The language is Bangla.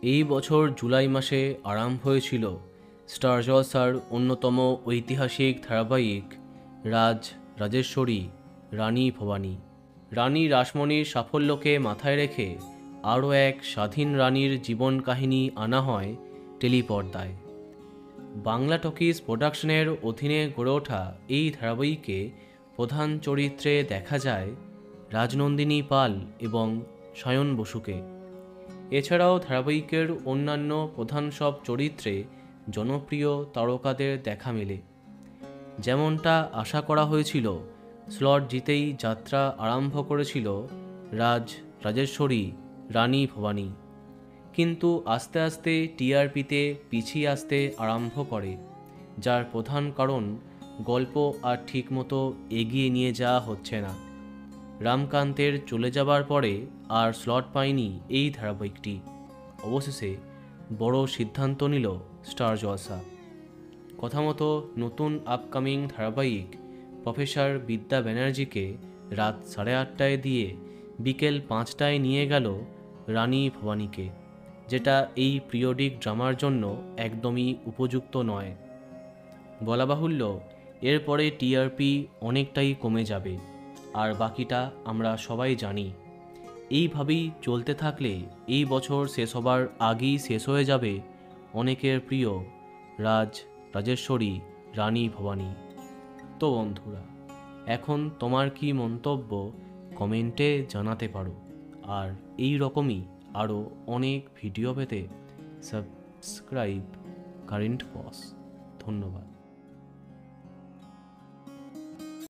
এই বছর জুলাই মাসে আরম্ভ হয়েছিল স্টার জলসার অন্যতম ঐতিহাসিক ধারাবাহিক রাজ রাজেশ্বরী রানী ভবানী। রানী রাসমণির সাফল্যকে মাথায় রেখে আরও এক স্বাধীন রানীর জীবন কাহিনী আনা হয় টেলিপর্দায়। বাংলা টকিজ প্রোডাকশনের অধীনে গড়ে ওঠা এই ধারাবাহিকে প্রধান চরিত্রে দেখা যায় রাজনন্দিনী পাল এবং সায়ন বসুকে। এছাড়াও ধারাবাহিকের অন্যান্য প্রধান সব চরিত্রে জনপ্রিয় তারকাদের দেখা মেলে। যেমনটা আশা করা হয়েছিল, স্লট জিতেই যাত্রা আরম্ভ করেছিল রাজ রাজেশ্বরী রানী ভবানী, কিন্তু আস্তে আস্তে টিআরপিতে পিছিয়ে আসতে আরম্ভ করে, যার প্রধান কারণ গল্প আর ঠিকমতো এগিয়ে নিয়ে যাওয়া হচ্ছে না। রামকান্তের চলে যাবার পরে আর স্লট পায়নি এই ধারাবাহিকটি। অবশেষে বড় সিদ্ধান্ত নিল স্টার জলসা। কথা মতো নতুন আপকামিং ধারাবাহিক প্রফেসর বিদ্যা ব্যানার্জিকে রাত 8:30টায় দিয়ে বিকেল 5টায় নিয়ে গেল রানী ভবানীকে, যেটা এই পিরিয়ডিক ড্রামার জন্য একদমই উপযুক্ত নয়। বলা বাহুল্য, এরপরে টিআরপি অনেকটাই কমে যাবে, আর বাকিটা আমরা সবাই জানি। এইভাবেই চলতে থাকলে এই বছর শেষ হবার আগেই শেষ হয়ে যাবে অনেকের প্রিয় রাজ রাজেশ্বরী রানী ভবানী। তো বন্ধুরা, এখন তোমার কি মন্তব্য কমেন্টে জানাতে পারো, আর এই রকমই আরও অনেক ভিডিও পেতে সাবস্ক্রাইব কারেন্ট বস। ধন্যবাদ।